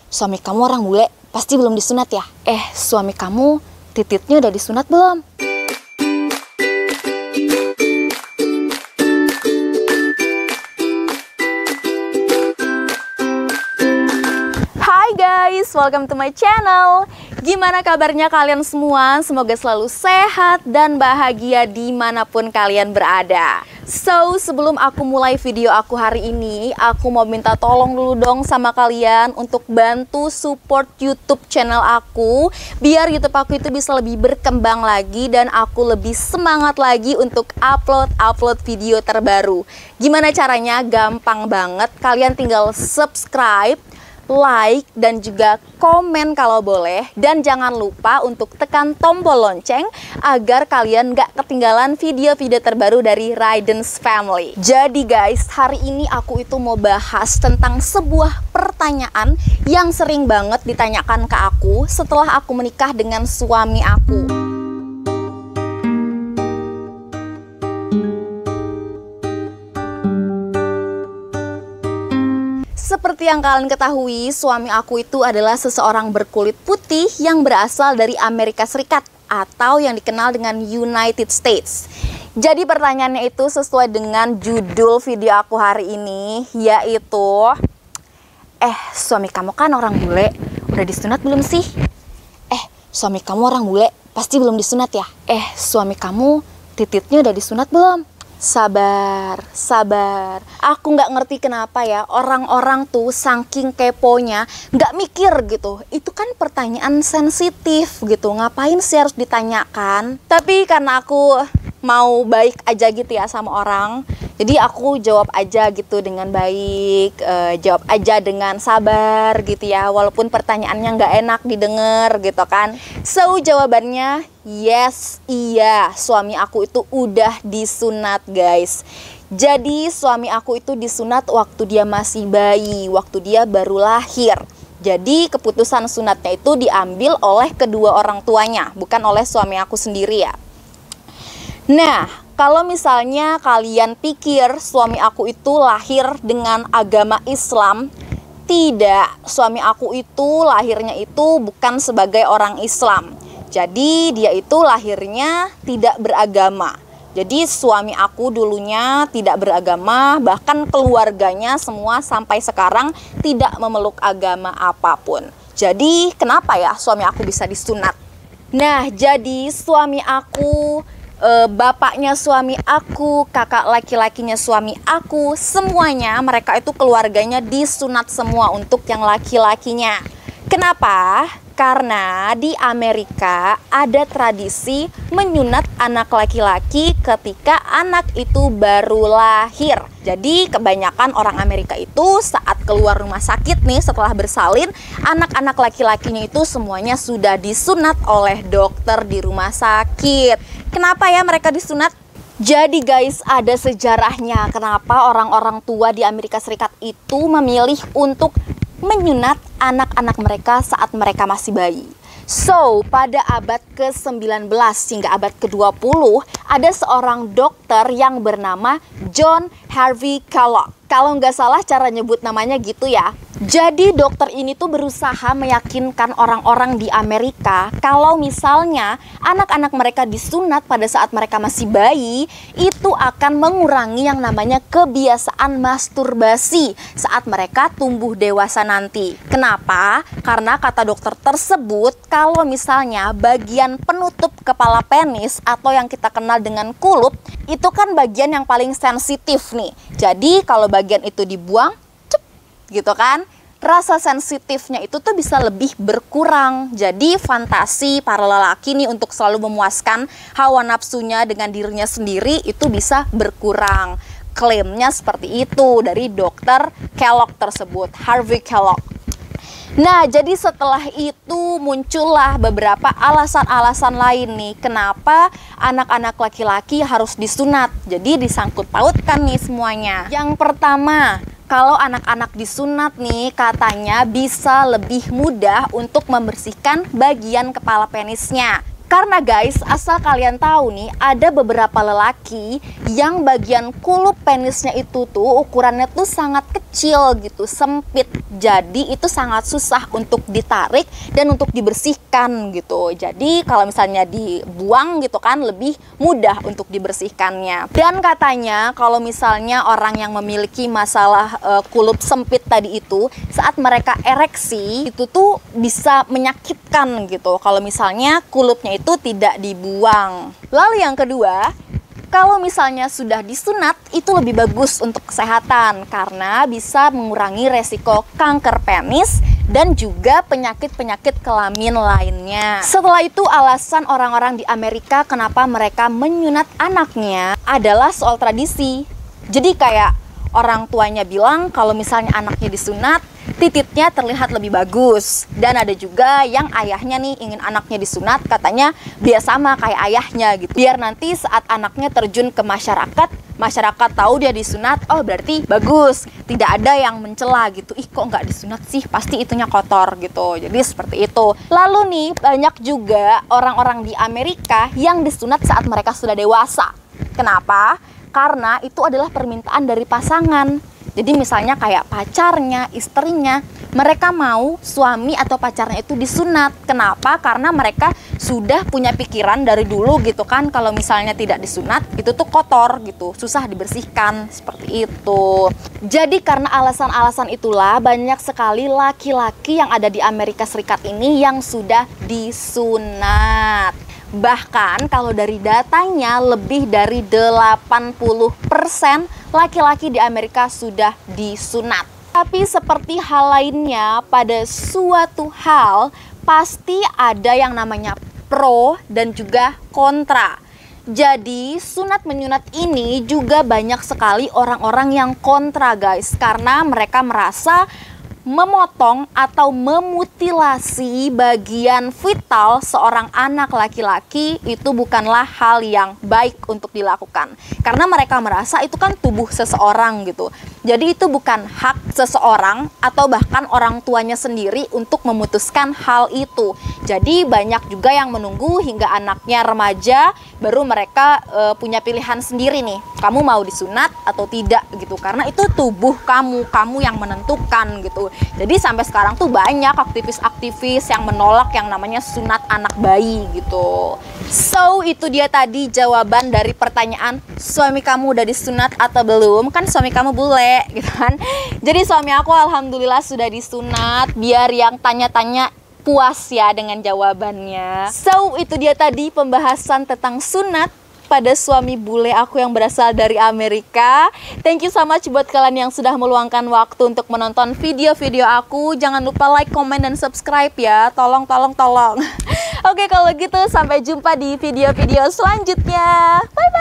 suami kamu orang bule, pasti belum disunat ya? Suami kamu titiknya udah disunat belum? Hai guys, welcome to my channel. Gimana kabarnya kalian semua? Semoga selalu sehat dan bahagia dimanapun kalian berada. So, sebelum aku mulai video aku hari ini, aku mau minta tolong dulu dong sama kalian untuk bantu support YouTube channel aku, biar YouTube aku itu bisa lebih berkembang lagi dan aku lebih semangat lagi untuk upload video terbaru. Gimana caranya? Gampang banget, kalian tinggal subscribe, like, dan juga komen kalau boleh. Dan jangan lupa untuk tekan tombol lonceng agar kalian gak ketinggalan video-video terbaru dari Raiden's Family. Jadi guys, hari ini aku itu mau bahas tentang sebuah pertanyaan yang sering banget ditanyakan ke aku setelah aku menikah dengan suami aku. Seperti yang kalian ketahui, suami aku itu adalah seseorang berkulit putih yang berasal dari Amerika Serikat atau yang dikenal dengan United States. Jadi pertanyaannya itu sesuai dengan judul video aku hari ini, yaitu suami kamu kan orang bule, udah disunat belum sih? Suami kamu orang bule, pasti belum disunat ya? Suami kamu titiknya udah disunat belum? Sabar. Aku nggak ngerti kenapa ya orang-orang tuh saking keponya nggak mikir gitu. Itu kan pertanyaan sensitif gitu. Ngapain sih harus ditanyakan? Tapi karena aku mau baik aja gitu ya sama orang, jadi aku jawab aja gitu dengan baik, jawab aja dengan sabar gitu ya, walaupun pertanyaannya nggak enak didengar gitu kan. So jawabannya yes, iya, suami aku itu udah disunat guys. Jadi suami aku itu disunat waktu dia masih bayi, waktu dia baru lahir. Jadi keputusan sunatnya itu diambil oleh kedua orang tuanya, bukan oleh suami aku sendiri ya. Nah, kalau misalnya kalian pikir suami aku itu lahir dengan agama Islam, tidak, suami aku itu lahirnya itu bukan sebagai orang Islam. Jadi dia itu lahirnya tidak beragama. Jadi suami aku dulunya tidak beragama, bahkan keluarganya semua sampai sekarang tidak memeluk agama apapun. Jadi kenapa ya suami aku bisa disunat? Nah, jadi suami aku, bapaknya suami aku, kakak laki-lakinya suami aku, semuanya mereka itu keluarganya disunat semua untuk yang laki-lakinya. Kenapa? Karena di Amerika ada tradisi menyunat anak laki-laki ketika anak itu baru lahir. Jadi kebanyakan orang Amerika itu saat keluar rumah sakit nih setelah bersalin, anak-anak laki-lakinya itu semuanya sudah disunat oleh dokter di rumah sakit. Kenapa ya mereka disunat? Jadi guys, ada sejarahnya kenapa orang-orang tua di Amerika Serikat itu memilih untuk menyunat anak-anak mereka saat mereka masih bayi. So, pada abad ke-19 hingga abad ke-20, ada seorang dokter yang bernama John Harvey Kellogg. Kalau nggak salah cara nyebut namanya gitu ya. Jadi dokter ini tuh berusaha meyakinkan orang-orang di Amerika kalau misalnya anak-anak mereka disunat pada saat mereka masih bayi, itu akan mengurangi yang namanya kebiasaan masturbasi saat mereka tumbuh dewasa nanti. Kenapa? Karena kata dokter tersebut, kalau misalnya bagian penutup kepala penis atau yang kita kenal dengan kulup, itu kan bagian yang paling sensitif nih. Jadi kalau bagian itu dibuang, gitu kan, rasa sensitifnya itu tuh bisa lebih berkurang. Jadi fantasi para lelaki nih untuk selalu memuaskan hawa nafsunya dengan dirinya sendiri itu bisa berkurang. Klaimnya seperti itu dari dokter Kellogg tersebut, Harvey Kellogg. Nah, jadi setelah itu muncullah beberapa alasan-alasan lain nih kenapa anak-anak laki-laki harus disunat. Jadi disangkut pautkan nih semuanya. Yang pertama, kalau anak-anak disunat nih katanya bisa lebih mudah untuk membersihkan bagian kepala penisnya. Karena guys, asal kalian tahu nih, ada beberapa lelaki yang bagian kulup penisnya itu tuh ukurannya tuh sangat kecil gitu, sempit. Jadi itu sangat susah untuk ditarik dan untuk dibersihkan gitu. Jadi kalau misalnya dibuang gitu kan, lebih mudah untuk dibersihkannya. Dan katanya kalau misalnya orang yang memiliki masalah kulup sempit tadi itu, saat mereka ereksi itu tuh bisa menyakitkan gitu kalau misalnya kulupnya itu tidak dibuang. Lalu yang kedua, kalau misalnya sudah disunat itu lebih bagus untuk kesehatan karena bisa mengurangi resiko kanker penis dan juga penyakit-penyakit kelamin lainnya. Setelah itu, alasan orang-orang di Amerika kenapa mereka menyunat anaknya adalah soal tradisi. Jadi kayak orang tuanya bilang kalau misalnya anaknya disunat, titiknya terlihat lebih bagus. Dan ada juga yang ayahnya nih ingin anaknya disunat, katanya biar sama kayak ayahnya gitu. Biar nanti saat anaknya terjun ke masyarakat, masyarakat tahu dia disunat, oh berarti bagus. Tidak ada yang mencela gitu, ih kok nggak disunat sih, pasti itunya kotor gitu. Jadi seperti itu. Lalu nih banyak juga orang-orang di Amerika yang disunat saat mereka sudah dewasa. Kenapa? Karena itu adalah permintaan dari pasangan. Jadi misalnya kayak pacarnya, istrinya, mereka mau suami atau pacarnya itu disunat. Kenapa? Karena mereka sudah punya pikiran dari dulu gitu kan, kalau misalnya tidak disunat itu tuh kotor gitu, susah dibersihkan, seperti itu. Jadi karena alasan-alasan itulah banyak sekali laki-laki yang ada di Amerika Serikat ini yang sudah disunat. Bahkan kalau dari datanya lebih dari 80% laki-laki di Amerika sudah disunat. Tapi seperti hal lainnya, pada suatu hal pasti ada yang namanya pro dan juga kontra. Jadi sunat menyunat ini juga banyak sekali orang-orang yang kontra guys, karena mereka merasa memotong atau memutilasi bagian vital seorang anak laki-laki itu bukanlah hal yang baik untuk dilakukan. Karena mereka merasa itu kan tubuh seseorang gitu. Jadi itu bukan hak seseorang atau bahkan orang tuanya sendiri untuk memutuskan hal itu. Jadi banyak juga yang menunggu hingga anaknya remaja baru mereka punya pilihan sendiri nih. Kamu mau disunat atau tidak gitu. Karena itu tubuh kamu yang menentukan gitu. Jadi sampai sekarang tuh banyak aktivis-aktivis yang menolak yang namanya sunat anak bayi gitu. So itu dia tadi jawaban dari pertanyaan suami kamu udah disunat atau belum. Kan suami kamu bule gitu kan. Jadi suami aku alhamdulillah sudah disunat, biar yang tanya-tanya puas ya dengan jawabannya. So itu dia tadi pembahasan tentang sunat pada suami bule aku yang berasal dari Amerika. Thank you so much buat kalian yang sudah meluangkan waktu untuk menonton video-video aku. Jangan lupa like, comment, dan subscribe ya. Tolong. Oke kalau gitu sampai jumpa di video-video selanjutnya. Bye bye.